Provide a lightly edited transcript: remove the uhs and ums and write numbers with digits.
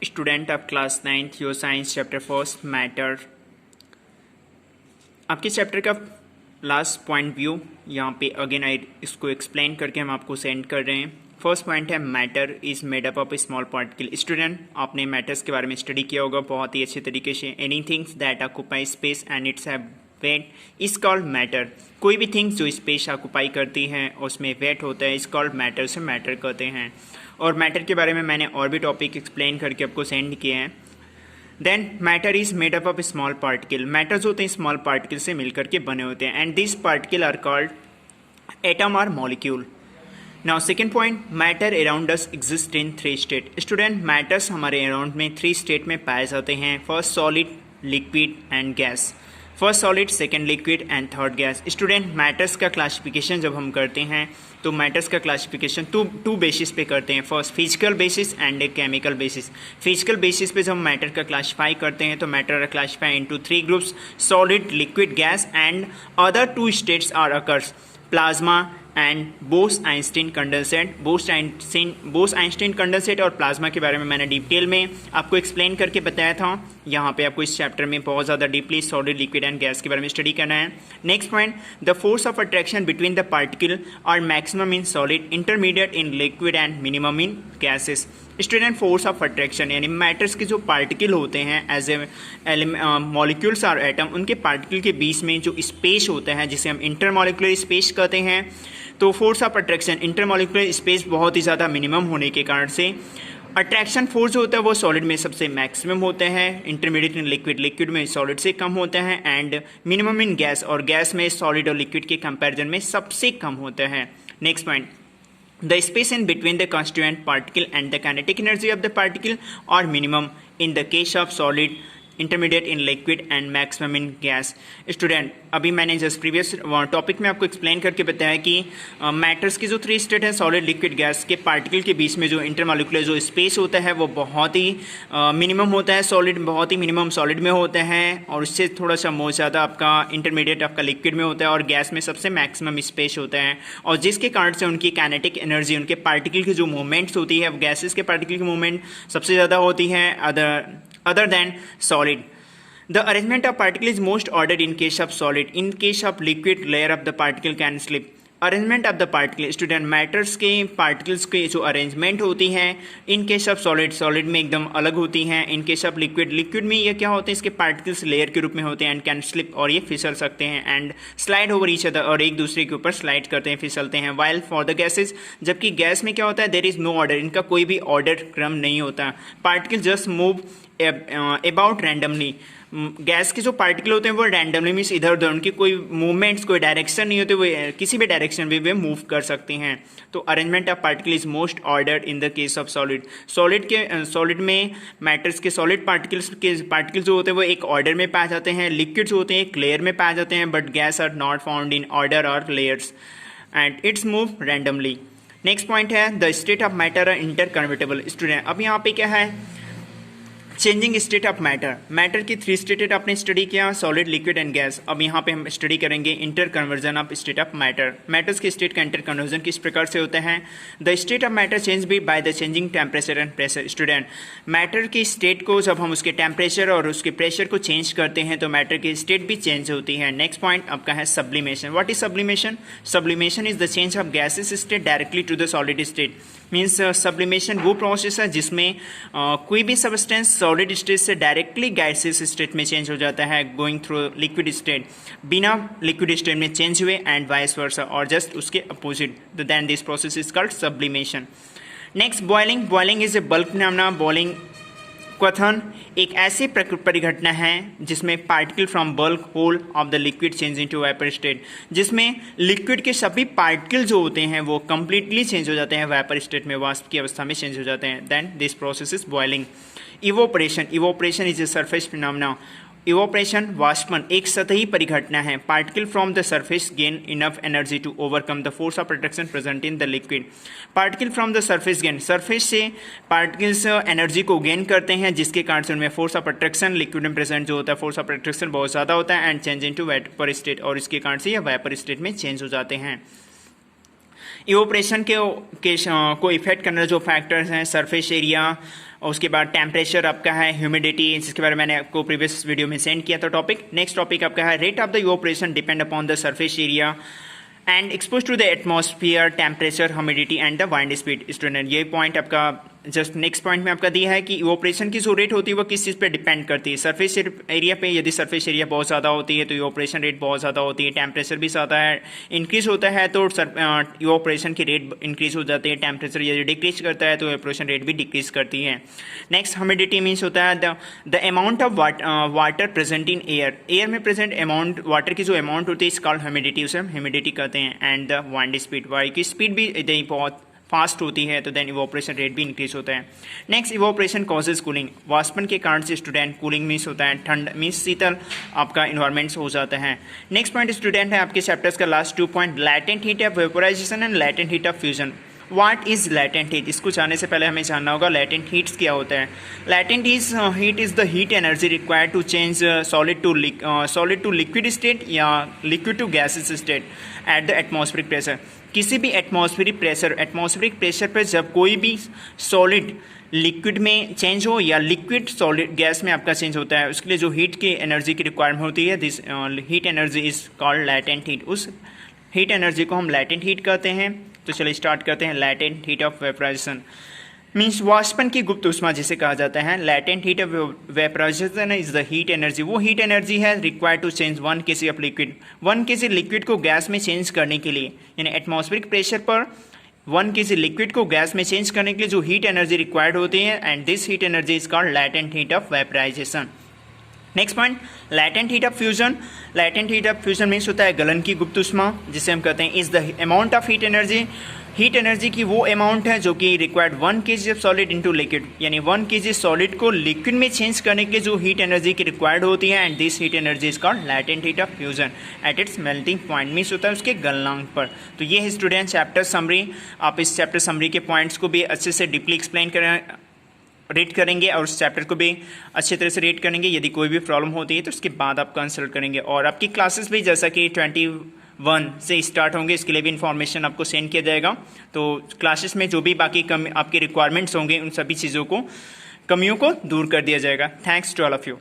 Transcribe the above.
Student of class 9th your science chapter first matter. आपके chapter का last point view यहाँ पे again I इसको एक्सप्लेन करके हम आपको सेंड कर रहे हैं। फर्स्ट पॉइंट है matter is made up of small particle. Student आपने मैटर्स के बारे में स्टडी किया होगा बहुत ही अच्छे तरीके से। Anythings that occupy space and its have weight is called matter. कोई भी थिंग्स जो स्पेस ऑक्यूपाई करती हैं उसमें वेट होता है इज कॉल्ड मैटर, से मैटर कहते हैं। और मैटर के बारे में मैंने और भी टॉपिक एक्सप्लेन करके आपको सेंड किए हैं। Then matter is made up of small particle. Matters होते हैं स्मॉल पार्टिकल से मिलकर के बने होते हैं and this particle are called atom और molecule. Now second point, matter around us exist in 3 state. Student matters हमारे अराउंड में 3 स्टेट में पाए जाते हैं। First solid, liquid and gas. First solid, second liquid and third gas. Student matters का classification जब हम करते हैं तो मैटर्स का क्लासिफिकेशन टू बेसिस पे करते हैं। First physical basis and a chemical basis. Physical basis पे जब हम मैटर का क्लासिफाई करते हैं तो matter are classify into 3 groups, solid, liquid, gas and other 2 states are occurs, plasma and Bose Einstein condensate. Bose Einstein condensate और प्लाज्मा के बारे में मैंने डिटेल में आपको एक्सप्लेन करके बताया था। यहाँ पे आपको इस चैप्टर में बहुत ज़्यादा deeply solid, liquid and gas के बारे में स्टडी करना है। Next point, the force of attraction between the particle are maximum in solid, intermediate in liquid and minimum in gases. Student force of attraction यानी matters के जो particle होते हैं एज ए मॉलिक्यूल्स और एटम, उनके particle के बीच में जो स्पेस होता है जिसे हम इंटरमॉलिक्यूलर स्पेस कहते हैं। तो force of attraction intermolecular space बहुत ही ज़्यादा मिनिमम होने के कारण से अट्रैक्शन फोर्स जो होता है वो सॉलिड में सबसे मैक्सिमम होता है, इंटरमीडिएट इन लिक्विड, लिक्विड में सॉलिड से कम होता है एंड मिनिमम इन गैस, और गैस में सॉलिड और लिक्विड के कंपैरिजन में सबसे कम होता है। Next point, the space in between the constituent particle and the kinetic energy of the particle are minimum in the case of solid, intermediate in liquid and maximum in gas. Student अभी मैंने just previous topic में आपको explain करके बताया कि matters की जो 3 state है सॉलिड, लिक्विड, गैस के पार्टिकल के बीच में जो इंटरमॉलिक्यूलर जो स्पेस होता है वो बहुत ही मिनिमम होता है। सॉलिड बहुत ही मिनिमम सॉलिड में होता है और उससे थोड़ा सा मोर ज़्यादा आपका इंटरमीडिएट आपका लिक्विड में होता है और गैस में सबसे मैक्सिमम स्पेस होता है। और जिसके कारण से उनकी काइनेटिक एनर्जी, उनके पार्टिकल की जो मूवमेंट्स होती है, गैसेस के पार्टिकल की मूवमेंट सबसे ज़्यादा होती है other than solid. The arrangement of particle is most ordered in case of solid. In case of liquid, layer of the particle can slip. Arrangement of the particle. Student matters के particles की जो arrangement होती है in case of solid, solid में एकदम अलग होती हैं। In case of liquid, liquid में ये क्या होते हैं, इसके पार्टिकल्स लेयर के रूप में होते हैं एंड कैन स्लिप, और ये फिसल सकते हैं and slide over each other, और एक दूसरे के ऊपर स्लाइड करते हैं, फिसलते हैं। वाइल फॉर द गैसेज, जबकि गैस में क्या होता है, देयर इज नो ऑर्डर, इनका कोई भी ऑर्डर क्रम नहीं होता। Particle just move about randomly. Gas के जो पार्टिकल होते हैं वो रैंडमली मीन्स इधर उधर, उनकी कोई मूवमेंट्स, कोई डायरेक्शन नहीं होती, वो किसी भी डायरेक्शन में वे मूव कर सकते हैं। तो arrangement of particle is most ordered in the case of solid. Solid में मैटर्स के सॉलिड पार्टिकल जो होते हैं वो एक ऑर्डर में पाए जाते हैं, लिक्विड जो होते हैं एक लेयर में पाए जाते हैं, but gas are not found in order और layers and its move randomly. Next point है the state of matter are inter convertible. Student अब यहाँ पे क्या है, changing state of matter. Matter की 3 स्टेट आपने स्टडी किया, सॉलिड, लिक्विड एंड गैस। अब यहाँ पे हम स्टडी करेंगे inter conversion of state of matter. Matters के स्टेट का इंटर कन्वर्जन किस प्रकार से होता है। The state of matter change भी by the changing temperature and pressure. Student matter की स्टेट को जब हम उसके टेम्परेचर और उसके प्रेशर को चेंज करते हैं तो मैटर की स्टेट भी चेंज होती है। नेक्स्ट पॉइंट आपका है sublimation. What is sublimation? Sublimation is the change of gases state directly to the solid state. Means sublimation वो प्रोसेस है जिसमें कोई भी सब्सटेंस सॉलिड स्टेट से डायरेक्टली गैसेस स्टेट में चेंज हो जाता है गोइंग थ्रू लिक्विड स्टेट, बिना लिक्विड स्टेट में चेंज हुए एंड वाइस वर्सा, और जस्ट उसके opposite. Then this process is called sublimation. Next boiling. Boiling is a bulk phenomena. Boiling क्वथन एक ऐसी परिघटना है जिसमें particle from bulk whole of the liquid change into vapour state, जिसमें लिक्विड के सभी पार्टिकल जो होते हैं वो कंप्लीटली चेंज हो जाते हैं, वेपर स्टेट में, वाष्प की अवस्था में चेंज हो जाते हैं। Then this process is boiling. Evaporation. Evaporation is a surface phenomena. इवोपरेशन वाष्पन एक सतही परिघटना है। Particle from the surface gain enough energy to overcome the force of attraction present in the liquid. Particle from the surface gain, surface से particles energy को gain करते हैं जिसके कारण से उनमें फोर्स ऑफ अट्रैक्शन, लिक्विड में प्रेजेंट जो होता है फोर्स ऑफ अट्रैक्शन बहुत ज़्यादा होता है and change into vapour state, और इसके कारण से यह वेपर स्टेट में चेंज हो जाते हैं। इवोपरेशन को इफेक्ट करने जो फैक्टर्स हैं, सरफेस एरिया और उसके बाद टेम्परेचर आपका है, ह्यूमिडिटी, जिसके बारे में मैंने आपको प्रीवियस वीडियो में सेंड किया था टॉपिक। नेक्स्ट टॉपिक आपका है rate of the evaporation depend upon the surface area and expose to the atmosphere, temperature, humidity and the wind speed. Student ये पॉइंट आपका जस्ट नेक्स्ट पॉइंट में आपका दिया है कि इवेपोरेशन की जो रेट होती है वो किस चीज़ पे डिपेंड करती है, सरफेस एरिया पे। यदि सरफेस एरिया बहुत ज़्यादा होती है तो इवेपोरेशन रेट बहुत ज़्यादा होती है, टेम्परेचर भी ज़्यादा है इंक्रीज होता है तो इवेपोरेशन की रेट इंक्रीज हो जाती है, टेम्परेचर यदि डिक्रीज करता है तो इवेपोरेशन रेट भी डिक्रीज करती है। नेक्स्ट ह्यूमिडिटी मीन्स होता है the amount of water present in air, air में प्रेजेंट अमाउंट वाटर की जो अमाउंट होती है इस कॉल्ड ह्यूमिडिटी, उसे हम ह्यूमिडिटी कहते हैं। एंड द वाइंड स्पीड, वायु की स्पीड भी यदि बहुत फास्ट होती है तो देन इवेपोरेशन रेट भी इंक्रीज होता है। नेक्स्ट इवेपोरेशन कॉजेज कूलिंग, वाष्पन के कारण से स्टूडेंट कूलिंग मीन्स होता है ठंड मीन्स शीतल आपका इन्वायरमेंट्स हो जाता है। नेक्स्ट पॉइंट स्टूडेंट है आपके चैप्टर्स का last 2 point, latent heat of vaporisation and latent heat of fusion. What is latent heat, इसको जानने से पहले हमें जानना होगा लैटेंट हीट्स क्या होता है। Latent heat is the heat energy required to change solid to liquid state या liquid to gases state at the atmospheric pressure. किसी भी एटमॉस्फेरिक प्रेशर पर जब कोई भी सॉलिड लिक्विड में चेंज हो या लिक्विड सॉलिड गैस में आपका चेंज होता है, उसके लिए जो हीट की एनर्जी की रिक्वायरमेंट होती है, this heat energy is called latent heat. उस हीट एनर्जी को हम लैटेंट हीट कहते हैं। तो चलिए स्टार्ट करते हैं। Latent heat of vaporisation means वाष्पन की गुप्त ऊष्मा जिसे कहा जाता है। Latent heat of vaporisation is the heat energy, वो हीट एनर्जी है required to change 1 kg of liquid, 1 kg liquid को गैस में चेंज करने के लिए, यानी एटमॉस्फेरिक प्रेशर पर 1 kg लिक्विड को गैस में चेंज करने के लिए जो हीट एनर्जी रिक्वायर्ड होती है, and this heat energy is called latent heat of vaporisation. Next point latent heat of fusion. Latent heat of fusion means होता है गलन की गुप्त ऊष्मा, जिसे हम कहते हैं is the amount of heat energy, heat energy की वो अमाउंट है जो कि required 1 kg of solid into liquid, यानी 1 kg सॉलिड को लिक्विड में चेंज करने के जो हीट एनर्जी की रिक्वायर्ड होती है, and this heat energy is called latent heat of fusion at its melting point, means होता है उसके गलनांक पर। तो ये है स्टूडेंट चैप्टर समरी। आप इस चैप्टर समरी के पॉइंट्स को भी अच्छे से डीपली एक्सप्लेन रीड करेंगे और उस चैप्टर को भी अच्छी तरह से रीड करेंगे। यदि कोई भी प्रॉब्लम होती है तो उसके बाद आप कंसल्ट करेंगे। और आपकी क्लासेस भी जैसा कि 21 से स्टार्ट होंगे, इसके लिए भी इन्फॉर्मेशन आपको सेंड किया जाएगा। तो क्लासेस में जो भी बाकी आपके रिक्वायरमेंट्स होंगे उन सभी चीज़ों को, कमियों को दूर कर दिया जाएगा। Thanks to all of you.